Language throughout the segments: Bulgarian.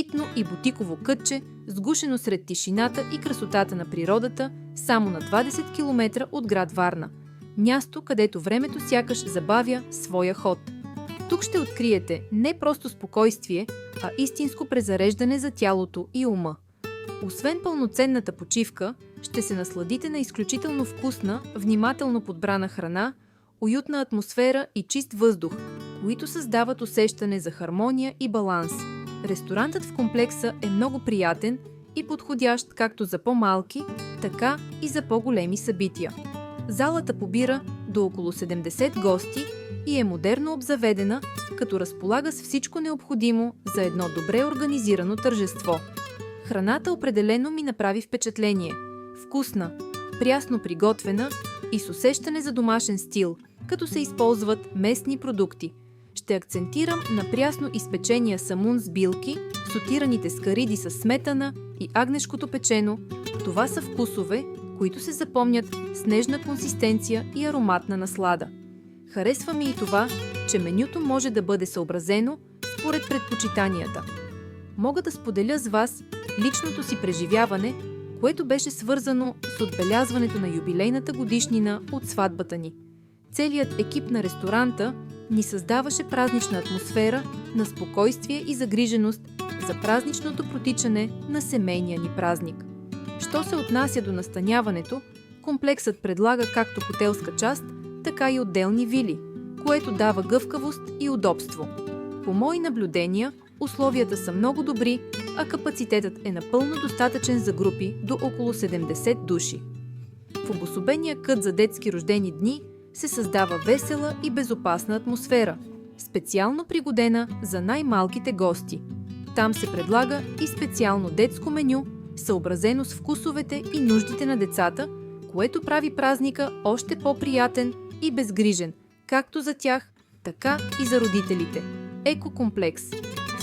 елитно и бутиково кътче, сгушено сред тишината и красотата на природата, само на 20 км от град Варна. Място, където времето сякаш забавя своя ход. Тук ще откриете не просто спокойствие, а истинско презареждане за тялото и ума. Освен пълноценната почивка, ще се насладите на изключително вкусна, внимателно подбрана храна, уютна атмосфера и чист въздух, които създават усещане за хармония и баланс. Ресторантът в комплекса е много приятен и подходящ както за по-малки, така и за по-големи събития. Залата побира до около 70 гости и е модерно обзаведена, като разполага с всичко необходимо за едно добре организирано тържество. Храната определено ми направи впечатление. Вкусна, прясно приготвена и с усещане за домашен стил, като се използват местни продукти. Ще акцентирам на прясно изпечения самун с билки, сотираните скариди с сметана и агнешкото печено. Това са вкусове, които се запомнят с нежна консистенция и ароматна наслада. Харесва ми и това, че менюто може да бъде съобразено според предпочитанията. Мога да споделя с вас личното си преживяване, което беше свързано с отбелязването на юбилейната годишнина от сватбата ни. Целият екип на ресторанта ни създаваше празнична атмосфера на спокойствие и загриженост за празничното протичане на семейния ни празник. Що се отнася до настаняването, комплексът предлага както хотелска част, така и отделни вили, което дава гъвкавост и удобство. По мои наблюдения, условията са много добри, а капацитетът е напълно достатъчен за групи до около 70 души. В обособения кът за детски рождени дни се създава весела и безопасна атмосфера, специално пригодена за най-малките гости. Там се предлага и специално детско меню, съобразено с вкусовете и нуждите на децата, което прави празника още по-приятен и безгрижен, както за тях, така и за родителите. Екокомплекс.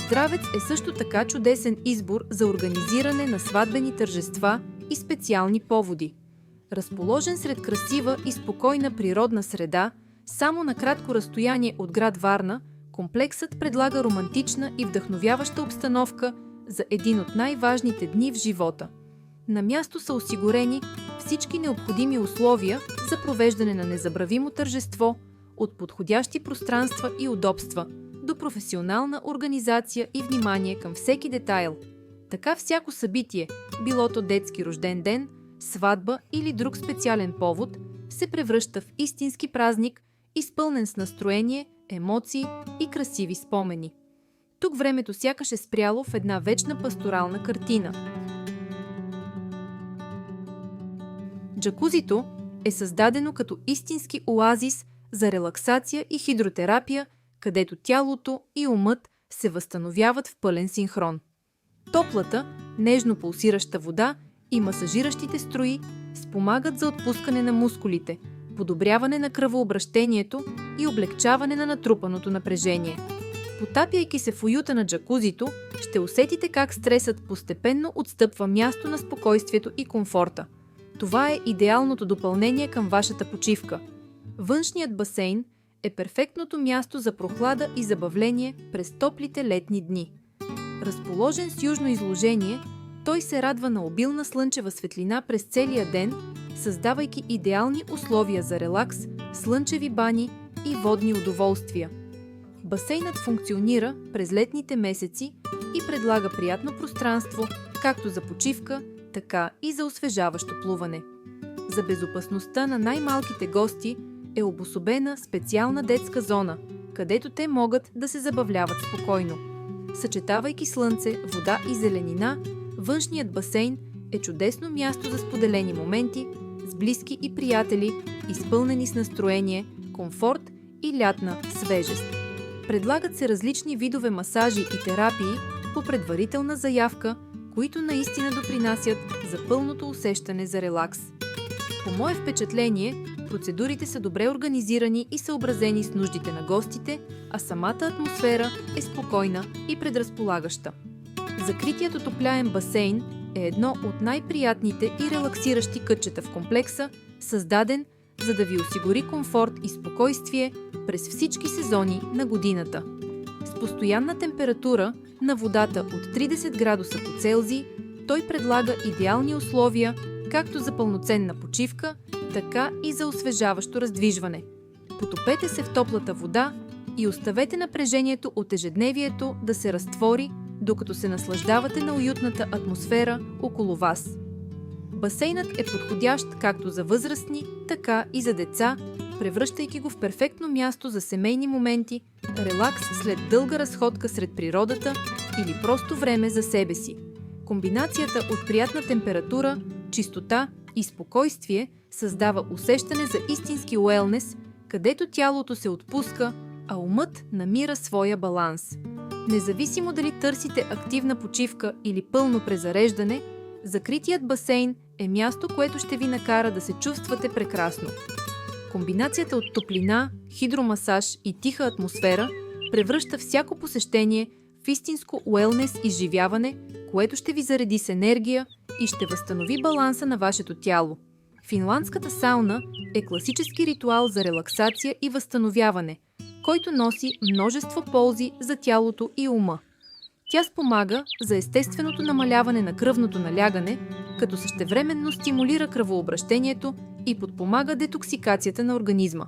Здравец е също така чудесен избор за организиране на сватбени тържества и специални поводи. Разположен сред красива и спокойна природна среда, само на кратко разстояние от град Варна, комплексът предлага романтична и вдъхновяваща обстановка за един от най-важните дни в живота. На място са осигурени всички необходими условия за провеждане на незабравимо тържество, от подходящи пространства и удобства до професионална организация и внимание към всеки детайл. Така всяко събитие, било то детски рожден ден, сватба или друг специален повод, се превръща в истински празник, изпълнен с настроение, емоции и красиви спомени. Тук времето сякаш е спряло в една вечна пасторална картина. Джакузито е създадено като истински оазис за релаксация и хидротерапия, където тялото и умът се възстановяват в пълен синхрон. Топлата, нежно пулсираща вода и масажиращите струи спомагат за отпускане на мускулите, подобряване на кръвообращението и облегчаване на натрупаното напрежение. Потапяйки се в уюта на джакузито, ще усетите как стресът постепенно отстъпва място на спокойствието и комфорта. Това е идеалното допълнение към вашата почивка. Външният басейн е перфектното място за прохлада и забавление през топлите летни дни. Разположен с южно изложение, той се радва на обилна слънчева светлина през целия ден, създавайки идеални условия за релакс, слънчеви бани и водни удоволствия. Басейнът функционира през летните месеци и предлага приятно пространство както за почивка, така и за освежаващо плуване. За безопасността на най-малките гости е обособена специална детска зона, където те могат да се забавляват спокойно. Съчетавайки слънце, вода и зеленина, външният басейн е чудесно място за споделени моменти с близки и приятели, изпълнени с настроение, комфорт и лятна свежест. Предлагат се различни видове масажи и терапии по предварителна заявка, които наистина допринасят за пълното усещане за релакс. По мое впечатление, процедурите са добре организирани и съобразени с нуждите на гостите, а самата атмосфера е спокойна и предразполагаща. Закритият отопляем басейн е едно от най-приятните и релаксиращи кътчета в комплекса, създаден за да ви осигури комфорт и спокойствие през всички сезони на годината. С постоянна температура на водата от 30 градуса по Целзий, той предлага идеални условия както за пълноценна почивка, така и за освежаващо раздвижване. Потопете се в топлата вода и оставете напрежението от ежедневието да се разтвори, докато се наслаждавате на уютната атмосфера около вас. Басейнът е подходящ както за възрастни, така и за деца, превръщайки го в перфектно място за семейни моменти, релакс след дълга разходка сред природата или просто време за себе си. Комбинацията от приятна температура, чистота и спокойствие създава усещане за истински уелнес, където тялото се отпуска, а умът намира своя баланс. Независимо дали търсите активна почивка или пълно презареждане, закритият басейн е място, което ще ви накара да се чувствате прекрасно. Комбинацията от топлина, хидромасаж и тиха атмосфера превръща всяко посещение в истинско уелнес изживяване, което ще ви зареди с енергия и ще възстанови баланса на вашето тяло. Финландската сауна е класически ритуал за релаксация и възстановяване, който носи множество ползи за тялото и ума. Тя спомага за естественото намаляване на кръвното налягане, като същевременно стимулира кръвообращението и подпомага детоксикацията на организма.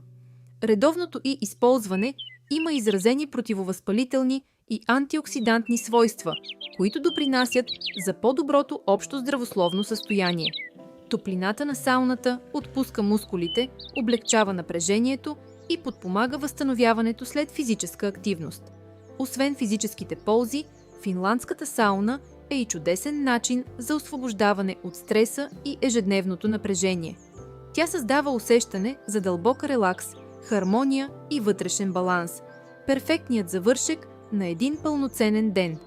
Редовното й използване има изразени противовъзпалителни и антиоксидантни свойства, които допринасят за по-доброто общо здравословно състояние. Топлината на сауната отпуска мускулите, облегчава напрежението и подпомага възстановяването след физическа активност. Освен физическите ползи, финландската сауна е и чудесен начин за освобождаване от стреса и ежедневното напрежение. Тя създава усещане за дълбок релакс, хармония и вътрешен баланс. Перфектният завършек на един пълноценен ден.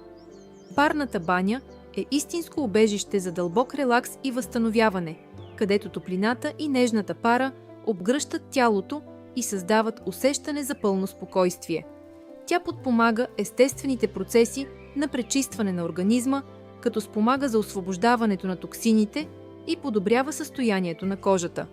Парната баня е истинско убежище за дълбок релакс и възстановяване, където топлината и нежната пара обгръщат тялото и създават усещане за пълно спокойствие. Тя подпомага естествените процеси на пречистване на организма, като спомага за освобождаването на токсините и подобрява състоянието на кожата.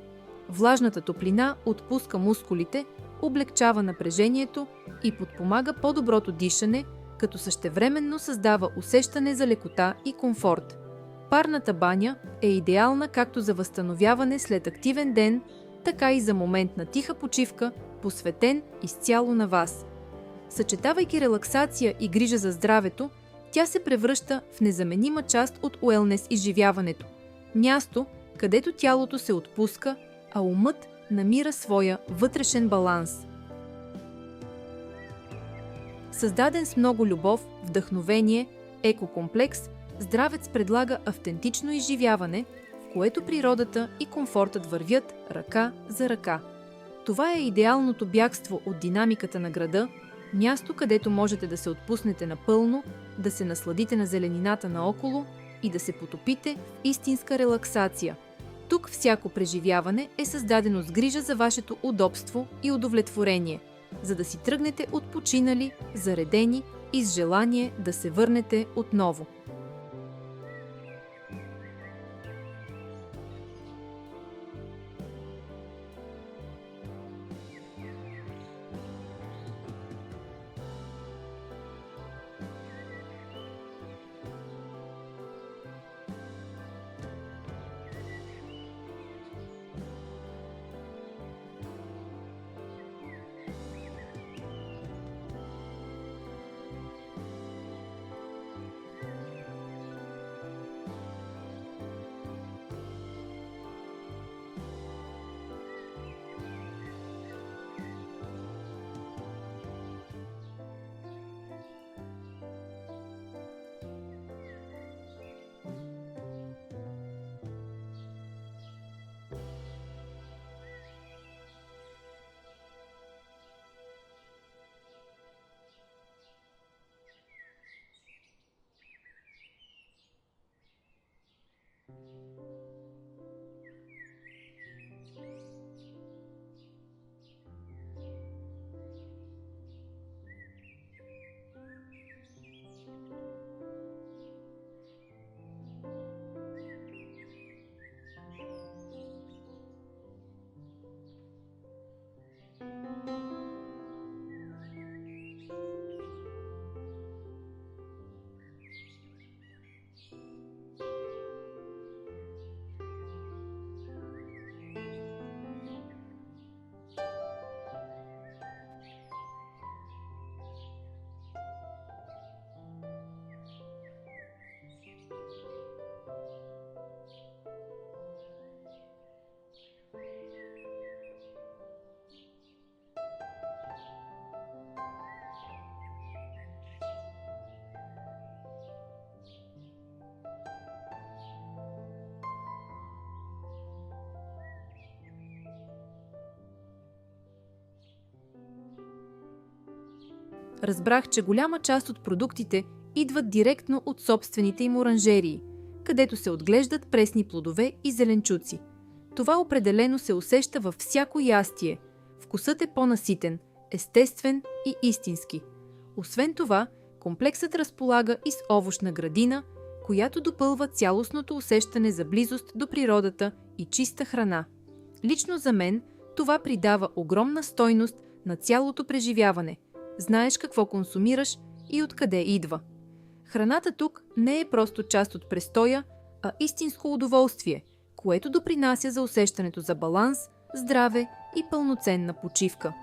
Влажната топлина отпуска мускулите, облегчава напрежението и подпомага по-доброто дишане, като същевременно създава усещане за лекота и комфорт. Парната баня е идеална както за възстановяване след активен ден, така и за момент на тиха почивка, посветен изцяло на вас. Съчетавайки релаксация и грижа за здравето, тя се превръща в незаменима част от уелнес изживяването. Място, където тялото се отпуска, а умът намира своя вътрешен баланс. Създаден с много любов, вдъхновение, екокомплекс, Здравец предлага автентично изживяване, в което природата и комфортът вървят ръка за ръка. Това е идеалното бягство от динамиката на града, място, където можете да се отпуснете напълно, да се насладите на зеленината наоколо и да се потопите в истинска релаксация. Тук всяко преживяване е създадено с грижа за вашето удобство и удовлетворение, за да си тръгнете отпочинали, заредени и с желание да се върнете отново. Разбрах, че голяма част от продуктите идват директно от собствените им оранжерии, където се отглеждат пресни плодове и зеленчуци. Това определено се усеща във всяко ястие. Вкусът е по-наситен, естествен и истински. Освен това, комплексът разполага и с овощна градина, която допълва цялостното усещане за близост до природата и чиста храна. Лично за мен това придава огромна стойност на цялото преживяване. Знаеш какво консумираш и откъде идва. Храната тук не е просто част от престоя, а истинско удоволствие, което допринася за усещането за баланс, здраве и пълноценна почивка.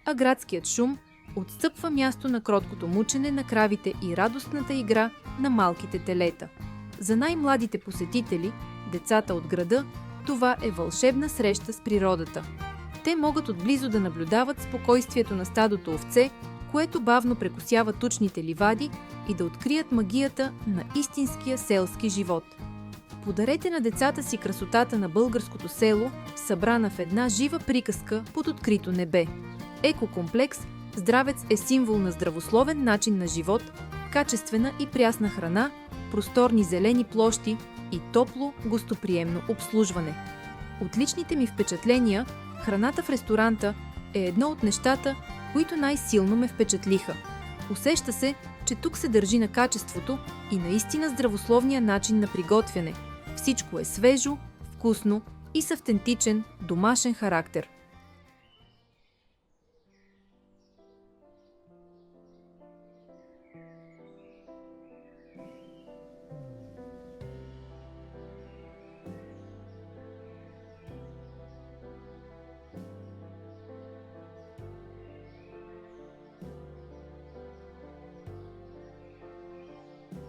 А градският шум отстъпва място на кроткото мучене на кравите и радостната игра на малките телета. За най-младите посетители, децата от града, това е вълшебна среща с природата. Те могат отблизо да наблюдават спокойствието на стадото овце, което бавно прекосява тучните ливади, и да открият магията на истинския селски живот. Подарете на децата си красотата на българското село, събрана в една жива приказка под открито небе. Екокомплекс Здравец е символ на здравословен начин на живот, качествена и прясна храна, просторни зелени площи и топло, гостоприемно обслужване. От личните ми впечатления, храната в ресторанта е едно от нещата, които най-силно ме впечатлиха. Усеща се, че тук се държи на качеството и наистина здравословния начин на приготвяне. Всичко е свежо, вкусно и с автентичен, домашен характер.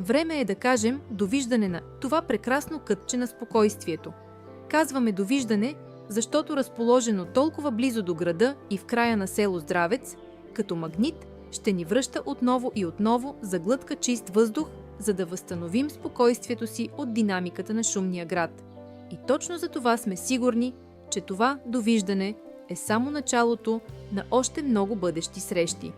Време е да кажем довиждане на това прекрасно кътче на спокойствието. Казваме довиждане, защото разположено толкова близо до града и в края на село Здравец, като магнит, ще ни връща отново и отново за глътка чист въздух, за да възстановим спокойствието си от динамиката на шумния град. И точно за това сме сигурни, че това довиждане е само началото на още много бъдещи срещи.